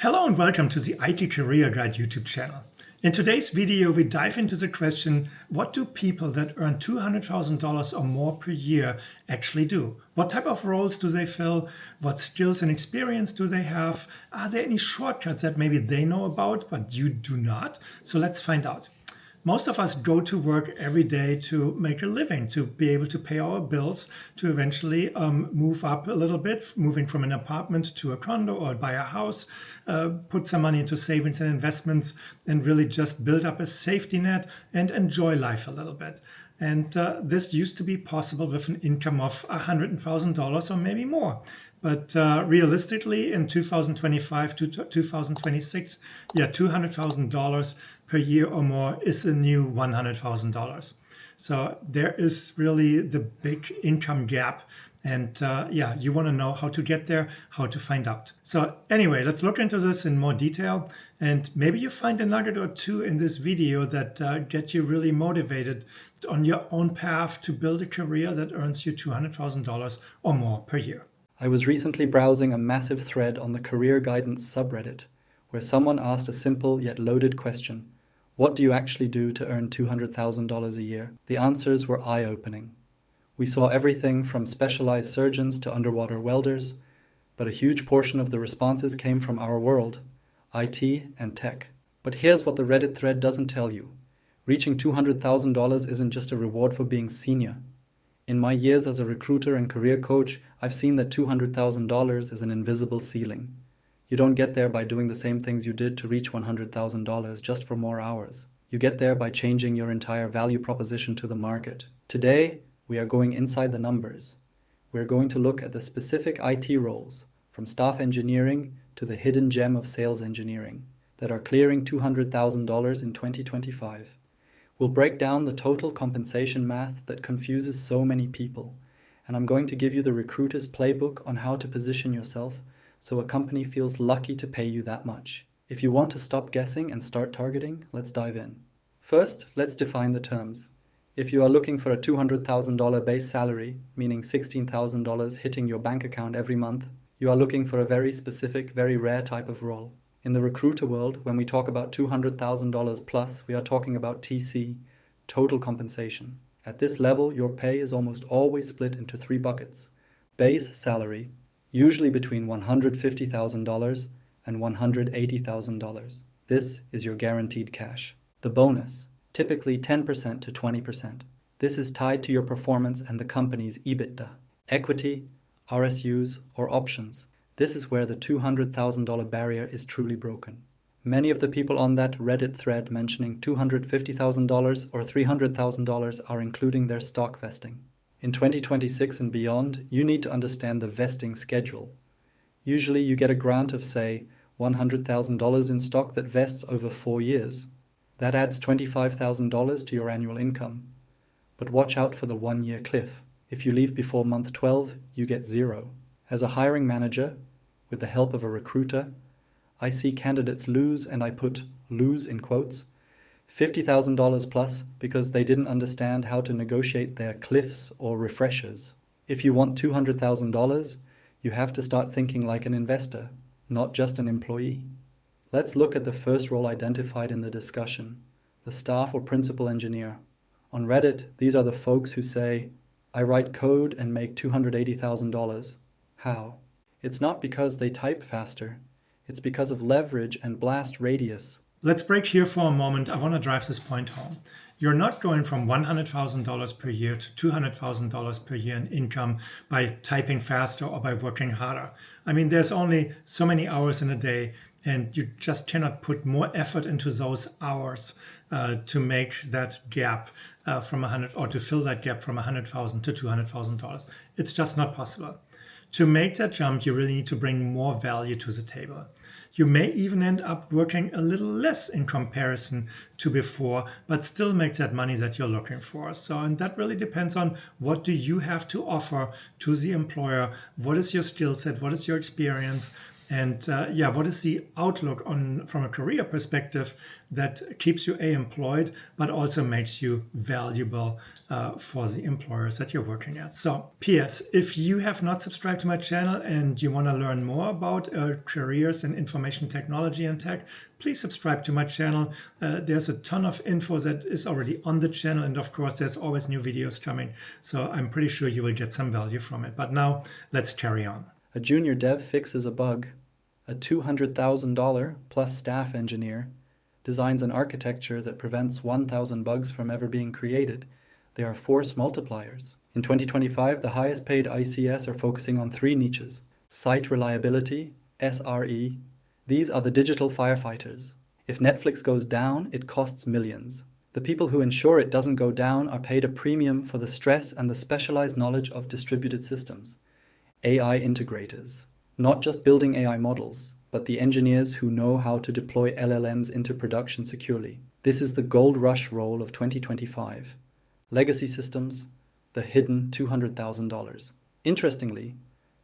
Hello and welcome to the IT Career Guide YouTube channel. In today's video, we dive into the question, what do people that earn $200,000 or more per year actually do? What type of roles do they fill? What skills and experience do they have? Are there any shortcuts that maybe they know about, but you do not? So let's find out. Most of us go to work every day to make a living, to be able to pay our bills, to eventually move up a little bit, moving from an apartment to a condo or buy a house, put some money into savings and investments, and really just build up a safety net and enjoy life a little bit. And this used to be possible with an income of $100,000 or maybe more. But realistically, in 2025 to 2026, $200,000 per year or more is the new $100,000. So there is really the big income gap. And you want to know how to get there, how to find out. So anyway, let's look into this in more detail. And maybe you find a nugget or two in this video that get you really motivated on your own path to build a career that earns you $200,000 or more per year. I was recently browsing a massive thread on the career guidance subreddit, where someone asked a simple yet loaded question. What do you actually do to earn $200,000 a year? The answers were eye-opening. We saw everything from specialized surgeons to underwater welders, but a huge portion of the responses came from our world, IT and tech. But here's what the Reddit thread doesn't tell you. Reaching $200,000 isn't just a reward for being senior. In my years as a recruiter and career coach, I've seen that $200,000 is an invisible ceiling. You don't get there by doing the same things you did to reach $100,000 just for more hours. You get there by changing your entire value proposition to the market. Today, we are going inside the numbers. We're going to look at the specific IT roles, from staff engineering to the hidden gem of sales engineering, that are clearing $200,000 in 2025. We'll break down the total compensation math that confuses so many people, and I'm going to give you the recruiter's playbook on how to position yourself so a company feels lucky to pay you that much. If you want to stop guessing and start targeting, let's dive in. First, let's define the terms. If you are looking for a $200,000 base salary, meaning $16,000 hitting your bank account every month, you are looking for a very specific, very rare type of role. In the recruiter world, when we talk about $200,000 plus, we are talking about TC, total compensation. At this level, your pay is almost always split into three buckets. Base salary, usually between $150,000 and $180,000. This is your guaranteed cash. The bonus, typically 10% to 20%. This is tied to your performance and the company's EBITDA. Equity, RSUs, or options. This is where the $200,000 barrier is truly broken. Many of the people on that Reddit thread mentioning $250,000 or $300,000 are including their stock vesting. In 2026 and beyond, you need to understand the vesting schedule. Usually you get a grant of, say, $100,000 in stock that vests over 4 years. That adds $25,000 to your annual income. But watch out for the 1-year cliff. If you leave before month 12, you get zero. As a hiring manager, with the help of a recruiter, I see candidates lose, and I put lose in quotes, $50,000 plus because they didn't understand how to negotiate their cliffs or refreshers. If you want $200,000, you have to start thinking like an investor, not just an employee. Let's look at the first role identified in the discussion, the staff or principal engineer. On Reddit, these are the folks who say, I write code and make $280,000. How? It's not because they type faster. It's because of leverage and blast radius. Let's break here for a moment. I want to drive this point home. You're not going from $100,000 per year to $200,000 per year in income by typing faster or by working harder. I mean, there's only so many hours in a day, and you just cannot put more effort into those hours to make that gap from 100 or to fill that gap from $100,000 to $200,000. It's just not possible. To make that jump, you really need to bring more value to the table. You may even end up working a little less in comparison to before, but still make that money that you're looking for. And that really depends on what do you have to offer to the employer, what is your skill set, what is your experience, And what is the outlook from a career perspective that keeps you employed, but also makes you valuable for the employers that you're working at. So, P.S. If you have not subscribed to my channel and you want to learn more about careers in information technology and tech, please subscribe to my channel. There's a ton of info that is already on the channel, and of course, there's always new videos coming. So I'm pretty sure you will get some value from it. But now, let's carry on. A junior dev fixes a bug. A $200,000 plus staff engineer designs an architecture that prevents 1,000 bugs from ever being created. They are force multipliers. In 2025, the highest paid ICS are focusing on 3 niches: site reliability, SRE. These are the digital firefighters. If Netflix goes down, it costs millions. The people who ensure it doesn't go down are paid a premium for the stress and the specialized knowledge of distributed systems. AI integrators. Not just building AI models, but the engineers who know how to deploy LLMs into production securely. This is the gold rush role of 2025. Legacy systems, the hidden $200,000. Interestingly,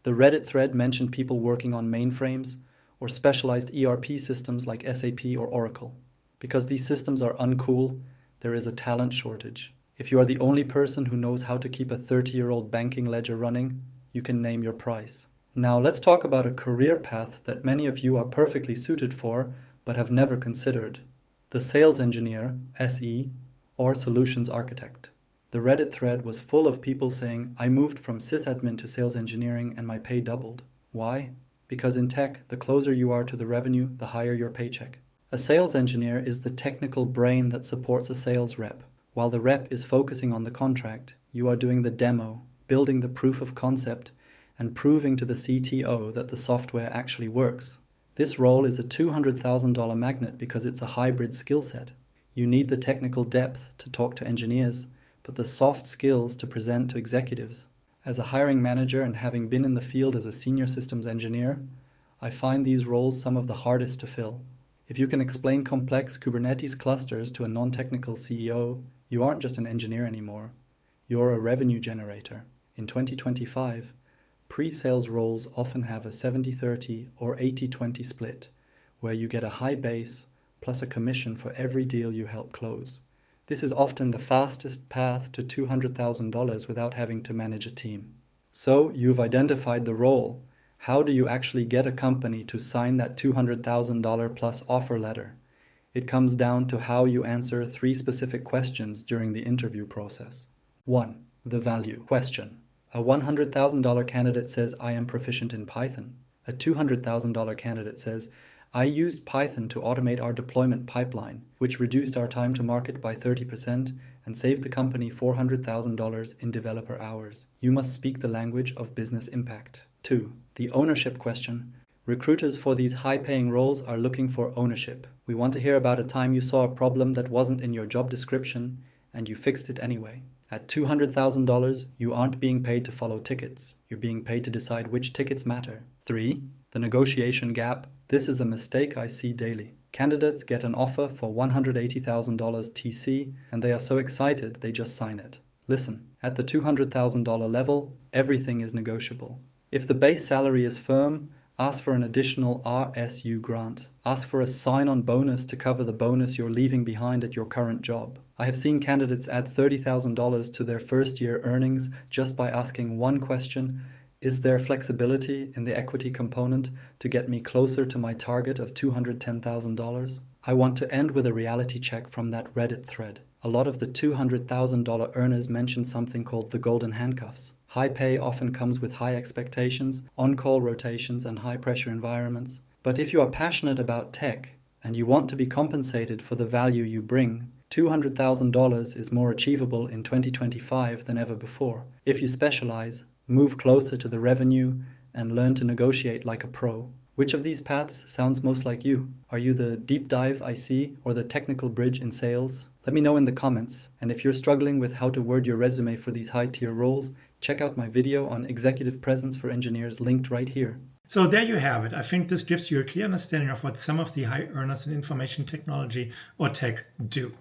the Reddit thread mentioned people working on mainframes or specialized ERP systems like SAP or Oracle. Because these systems are uncool, there is a talent shortage. If you are the only person who knows how to keep a 30-year-old banking ledger running, you can name your price. Now let's talk about a career path that many of you are perfectly suited for but have never considered. The sales engineer, SE, or solutions architect. The Reddit thread was full of people saying, I moved from sysadmin to sales engineering and my pay doubled. Why? Because in tech, the closer you are to the revenue, the higher your paycheck. A sales engineer is the technical brain that supports a sales rep. While the rep is focusing on the contract, you are doing the demo, building the proof of concept, and proving to the CTO that the software actually works. This role is a $200,000 magnet because it's a hybrid skill set. You need the technical depth to talk to engineers, but the soft skills to present to executives. As a hiring manager and having been in the field as a senior systems engineer, I find these roles some of the hardest to fill. If you can explain complex Kubernetes clusters to a non-technical CEO, you aren't just an engineer anymore. You're a revenue generator. In 2025, pre-sales roles often have a 70-30 or 80-20 split, where you get a high base plus a commission for every deal you help close. This is often the fastest path to $200,000 without having to manage a team. So you've identified the role. How do you actually get a company to sign that $200,000 plus offer letter? It comes down to how you answer 3 specific questions during the interview process. 1. The value question. A $100,000 candidate says, I am proficient in Python. A $200,000 candidate says, I used Python to automate our deployment pipeline, which reduced our time to market by 30% and saved the company $400,000 in developer hours. You must speak the language of business impact. 2. The ownership question. Recruiters for these high-paying roles are looking for ownership. We want to hear about a time you saw a problem that wasn't in your job description and you fixed it anyway. At $200,000, you aren't being paid to follow tickets. You're being paid to decide which tickets matter. 3. The negotiation gap. This is a mistake I see daily. Candidates get an offer for $180,000 TC and they are so excited they just sign it. Listen, at the $200,000 level, everything is negotiable. If the base salary is firm, ask for an additional RSU grant. Ask for a sign-on bonus to cover the bonus you're leaving behind at your current job. I have seen candidates add $30,000 to their first year earnings just by asking one question: is there flexibility in the equity component to get me closer to my target of $210,000? I want to end with a reality check from that Reddit thread. A lot of the $200,000 earners mention something called the golden handcuffs. High pay often comes with high expectations, on-call rotations, and high-pressure environments. But if you are passionate about tech and you want to be compensated for the value you bring, $200,000 is more achievable in 2025 than ever before. If you specialize, move closer to the revenue, and learn to negotiate like a pro. Which of these paths sounds most like you? Are you the deep dive IC or the technical bridge in sales? Let me know in the comments. And if you're struggling with how to word your resume for these high-tier roles, check out my video on executive presence for engineers linked right here. So there you have it. I think this gives you a clear understanding of what some of the high earners in information technology or tech do.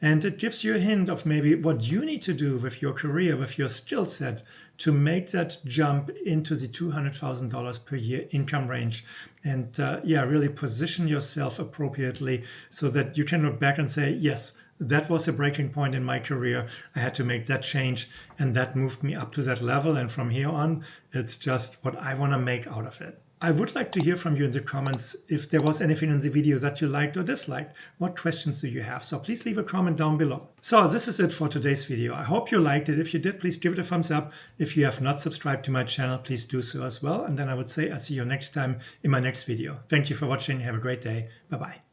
And it gives you a hint of maybe what you need to do with your career, with your skill set, to make that jump into the $200,000 per year income range. And really position yourself appropriately so that you can look back and say, yes, that was a breaking point in my career. I had to make that change, and that moved me up to that level. And from here on, it's just what I want to make out of it. I would like to hear from you in the comments if there was anything in the video that you liked or disliked. What questions do you have? So please leave a comment down below. So this is it for today's video. I hope you liked it. If you did, please give it a thumbs up. If you have not subscribed to my channel, please do so as well. And then I would say I'll see you next time in my next video. Thank you for watching. Have a great day. Bye-bye.